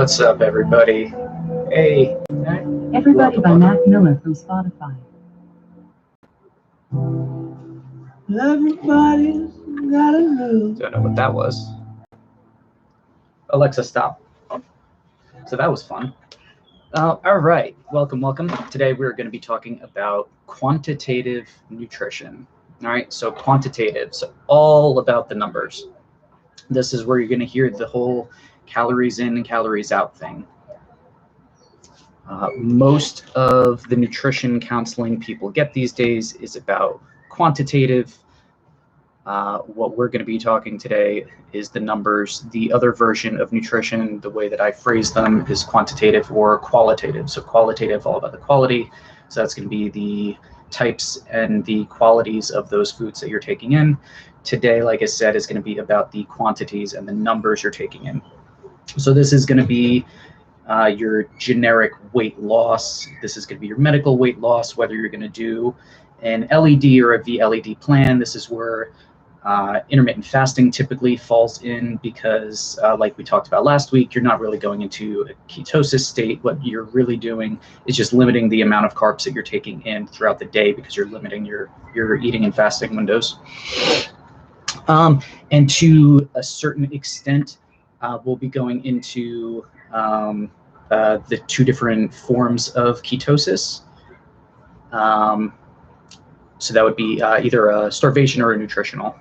What's up, everybody? Hey. Everybody by Mac Miller from Spotify. Everybody's gotta know. Don't know what that was. Alexa, stop. So that was fun. All right, welcome. Today we're going to be talking about quantitative nutrition. All right, so quantitative, so all about the numbers. This is where you're going to hear the whole calories in and calories out thing. Most of the nutrition counseling people get these days is about quantitative. What we're going to be talking today is the numbers. The other version of nutrition, the way that I phrase them, is quantitative or qualitative. So qualitative, all about the quality. So that's going to be the types and the qualities of those foods that you're taking in. Today, like I said, is going to be about the quantities and the numbers you're taking in. So this is going to be your generic weight loss. This is going to be your medical weight loss, whether you're going to do an LED or a VLED plan. This is where intermittent fasting typically falls in because, like we talked about last week, you're not really going into a ketosis state. What you're really doing is just limiting the amount of carbs that you're taking in throughout the day because you're limiting your eating and fasting windows. And to a certain extent, we'll be going into the two different forms of ketosis. So that would be either a starvation or a nutritional.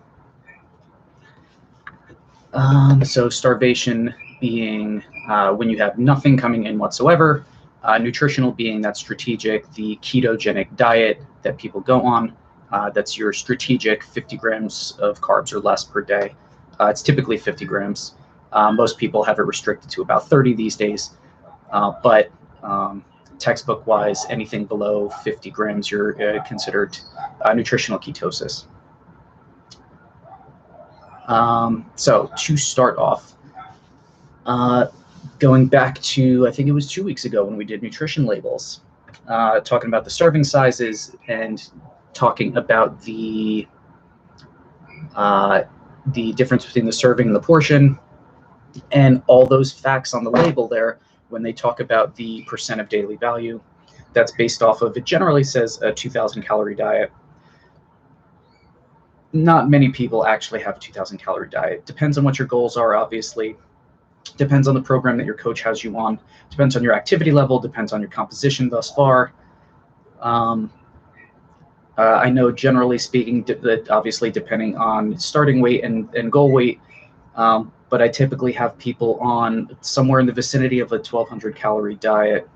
So starvation being when you have nothing coming in whatsoever. Nutritional being that strategic, the ketogenic diet that people go on. That's your strategic 50 grams of carbs or less per day. It's typically 50 grams. Most people have it restricted to about 30 these days. But textbook-wise, anything below 50 grams, you're considered nutritional ketosis. So to start off, going back to, I think it was 2 weeks ago when we did nutrition labels, talking about the serving sizes and talking about the difference between the serving and the portion, and all those facts on the label there. When they talk about the percent of daily value, that's based off of, it generally says a 2,000 calorie diet. Not many people actually have a 2,000 calorie diet. Depends on what your goals are, obviously. Depends on the program that your coach has you on. Depends on your activity level. Depends on your composition thus far. I know generally speaking that obviously depending on starting weight and goal weight, but I typically have people on somewhere in the vicinity of a 1,200 calorie diet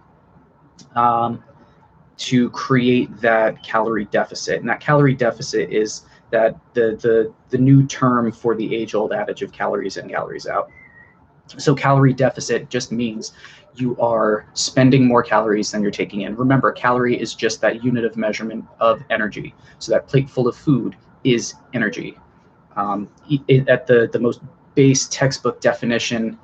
to create that calorie deficit. And that calorie deficit is that the new term for the age-old adage of calories in, calories out. So calorie deficit just means you are spending more calories than you're taking in. Remember, calorie is just that unit of measurement of energy. So that plate full of food is energy. At the most base textbook definition,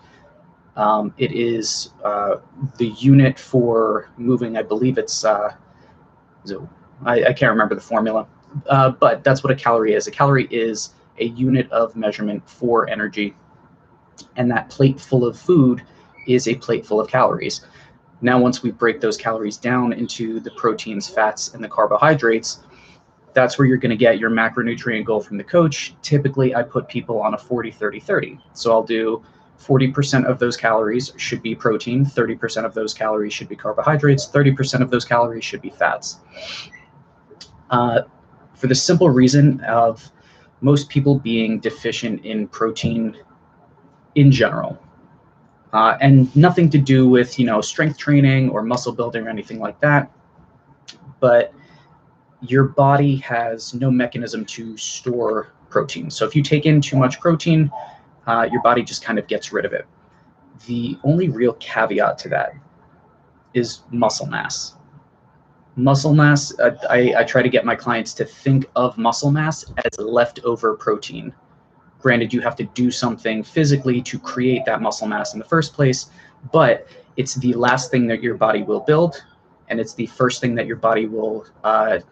it is the unit for moving. I believe it's I can't remember the formula, but that's what a calorie is. A calorie is a unit of measurement for energy, and that plate full of food is a plate full of calories. Now, once we break those calories down into the proteins, fats, and the carbohydrates, that's where you're going to get your macronutrient goal from the coach. Typically, I put people on a 40-30-30. So I'll do 40% of those calories should be protein, 30% of those calories should be carbohydrates, 30% of those calories should be fats. For the simple reason of most people being deficient in protein in general, and nothing to do with, strength training or muscle building or anything like that, but your body has no mechanism to store protein. So if you take in too much protein, your body just kind of gets rid of it. The only real caveat to that is muscle mass. Muscle mass, I try to get my clients to think of muscle mass as leftover protein. Granted, you have to do something physically to create that muscle mass in the first place, but it's the last thing that your body will build, and it's the first thing that your body will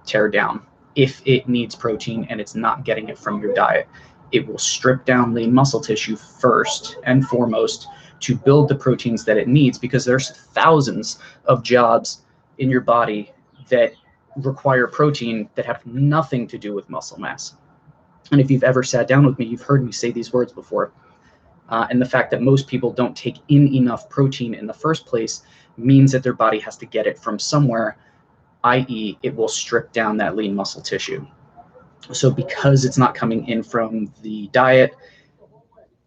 tear down if it needs protein and it's not getting it from your diet. It will strip down lean muscle tissue first and foremost to build the proteins that it needs, because there's thousands of jobs in your body that require protein that have nothing to do with muscle mass. And if you've ever sat down with me, you've heard me say these words before. And the fact that most people don't take in enough protein in the first place means that their body has to get it from somewhere, i.e. it will strip down that lean muscle tissue. So because it's not coming in from the diet,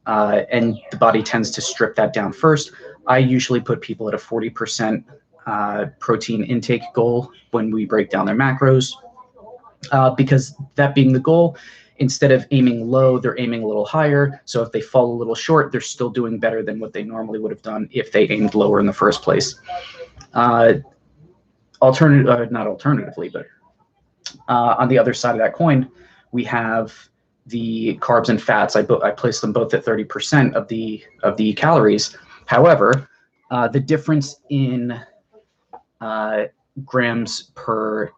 and the body tends to strip that down first, I usually put people at a 40% protein intake goal when we break down their macros, because that being the goal, instead of aiming low, they're aiming a little higher. So if they fall a little short, they're still doing better than what they normally would have done if they aimed lower in the first place. Not alternatively, but on the other side of that coin, we have the carbs and fats. I place them both at 30% of the calories. However, the difference in grams per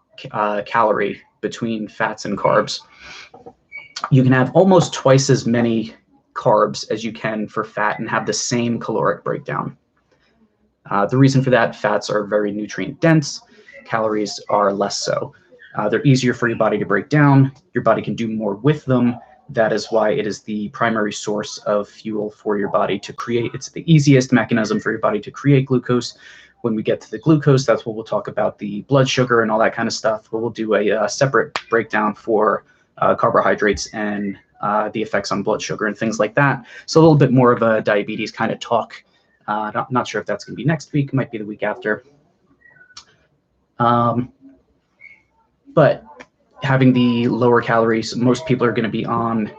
calorie between fats and carbs, you can have almost twice as many carbs as you can for fat and have the same caloric breakdown. The reason for that, fats are very nutrient dense, calories are less so. They're easier for your body to break down. Your body can do more with them. That is why it is the primary source of fuel for your body to create. It's the easiest mechanism for your body to create glucose. When we get to the glucose, that's what we'll talk about, the blood sugar and all that kind of stuff. But we'll do a separate breakdown for carbohydrates and the effects on blood sugar and things like that. So a little bit more of a diabetes kind of talk. Not sure if that's going to be next week, might be the week after. But having the lower calories, most people are going to be on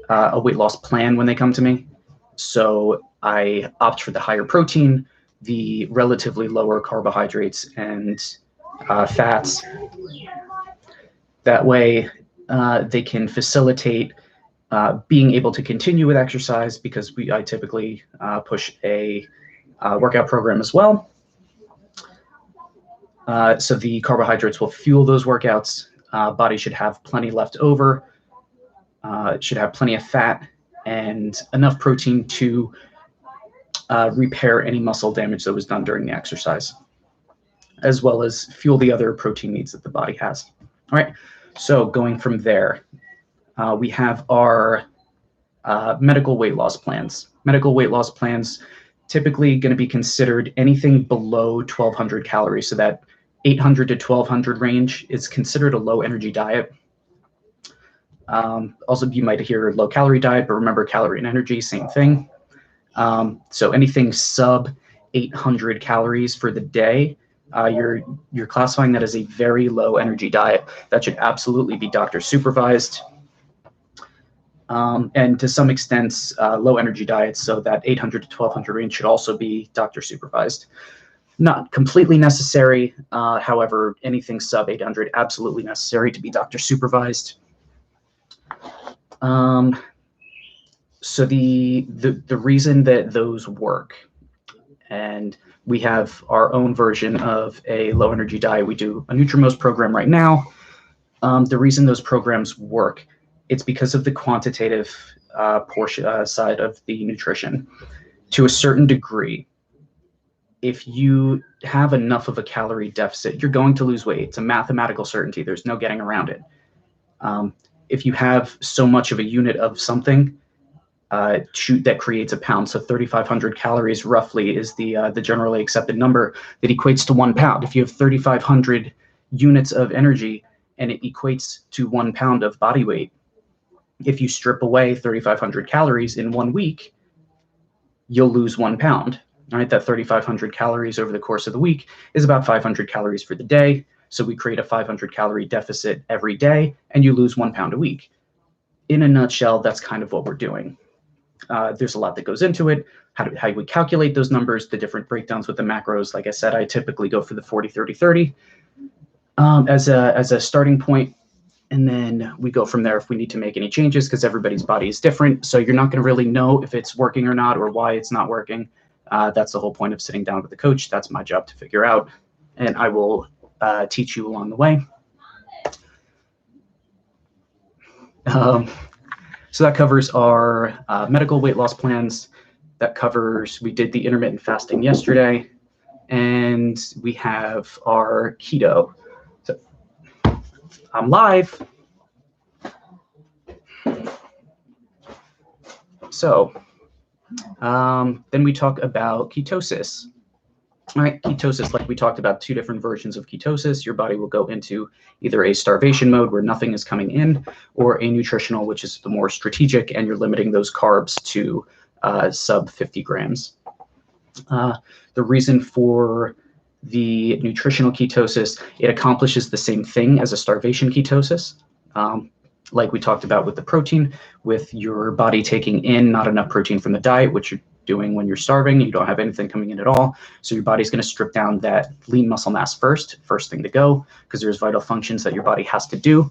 a weight loss plan when they come to me. So I opt for the higher protein, the relatively lower carbohydrates and fats. That way they can facilitate being able to continue with exercise, because I typically push a workout program as well. So the carbohydrates will fuel those workouts. Body should have plenty left over. It should have plenty of fat and enough protein to repair any muscle damage that was done during the exercise, as well as fuel the other protein needs that the body has. All right, so going from there, we have our medical weight loss plans. Medical weight loss plans typically going to be considered anything below 1,200 calories. So that 800 to 1,200 range is considered a low energy diet. Also, you might hear low calorie diet, but remember, calorie and energy, same thing. So anything sub 800 calories for the day, you're classifying that as a very low energy diet. That should absolutely be doctor supervised. And to some extent, low energy diets, so that 800 to 1,200 range should also be doctor supervised. Not completely necessary, however, anything sub 800, absolutely necessary to be doctor supervised. So the reason that those work, and we have our own version of a low energy diet. We do a Nutrimos program right now. The reason those programs work, it's because of the quantitative portion side of the nutrition. To a certain degree, if you have enough of a calorie deficit, you're going to lose weight. It's a mathematical certainty. There's no getting around it. If you have so much of a unit of something, that creates a pound. So 3,500 calories roughly is the generally accepted number that equates to 1 pound. If you have 3,500 units of energy and it equates to 1 pound of body weight, if you strip away 3,500 calories in 1 week, you'll lose 1 pound. All right, that 3,500 calories over the course of the week is about 500 calories for the day. So we create a 500 calorie deficit every day, and you lose 1 pound a week. In a nutshell, that's kind of what we're doing. There's a lot that goes into it, how we calculate those numbers, the different breakdowns with the macros. Like I said, I typically go for the 40-30-30 as a starting point. And then we go from there if we need to make any changes, because everybody's body is different. So you're not going to really know if it's working or not, or why it's not working. That's the whole point of sitting down with the coach. That's my job to figure out, and I will teach you along the way. So that covers our medical weight loss plans. that covers, we did the intermittent fasting yesterday, and we have our keto. So I'm live. So then we talk about ketosis. All right, ketosis, like we talked about, 2 different versions of ketosis. Your body will go into either a starvation mode where nothing is coming in, or a nutritional, which is the more strategic, and you're limiting those carbs to sub 50 grams. The reason for the nutritional ketosis, it accomplishes the same thing as a starvation ketosis. Like we talked about with the protein, with your body taking in not enough protein from the diet, which you're doing when you're starving, you don't have anything coming in at all. So your body's going to strip down that lean muscle mass first thing to go, because there's vital functions that your body has to do.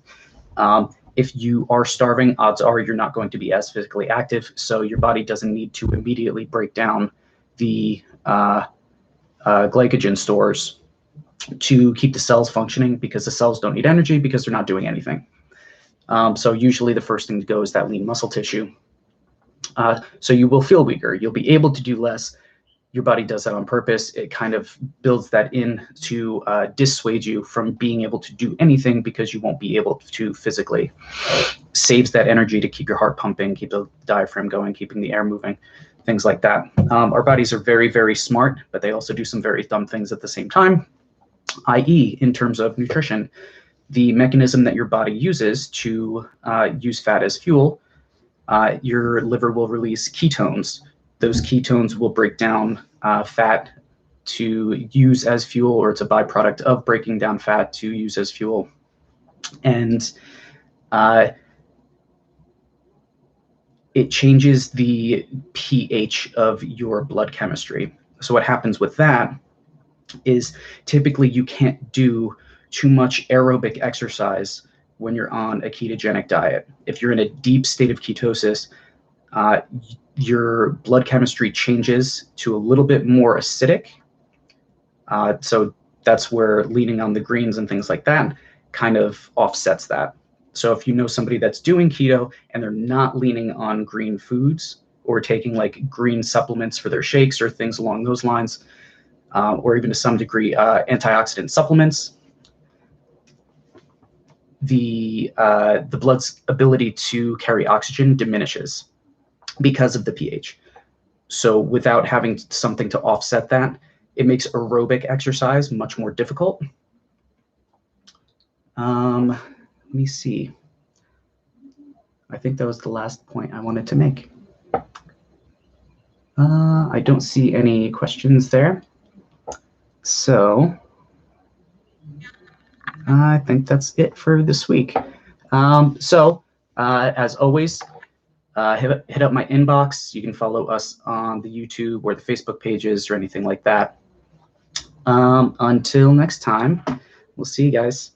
If you are starving, odds are you're not going to be as physically active, so your body doesn't need to immediately break down the glycogen stores to keep the cells functioning, because the cells don't need energy because they're not doing anything. So usually the first thing to go is that lean muscle tissue. So you will feel weaker. You'll be able to do less. Your body does that on purpose. It kind of builds that in to dissuade you from being able to do anything, because you won't be able to physically. Saves that energy to keep your heart pumping, keep the diaphragm going, keeping the air moving, things like that. Our bodies are very, very smart, but they also do some very dumb things at the same time, i.e., in terms of nutrition. The mechanism that your body uses to use fat as fuel, your liver will release ketones. Those ketones will break down fat to use as fuel, or it's a byproduct of breaking down fat to use as fuel. And it changes the pH of your blood chemistry. So what happens with that is typically you can't do too much aerobic exercise when you're on a ketogenic diet. If you're in a deep state of ketosis, your blood chemistry changes to a little bit more acidic. So that's where leaning on the greens and things like that kind of offsets that. So if you know somebody that's doing keto and they're not leaning on green foods, or taking like green supplements for their shakes or things along those lines, or even to some degree antioxidant supplements, the blood's ability to carry oxygen diminishes because of the pH. So without having something to offset that, it makes aerobic exercise much more difficult. Let me see. I think that was the last point I wanted to make. I don't see any questions there. So I think that's it for this week. As always, hit up my inbox. You can follow us on the YouTube or the Facebook pages or anything like that. Until next time, we'll see you guys.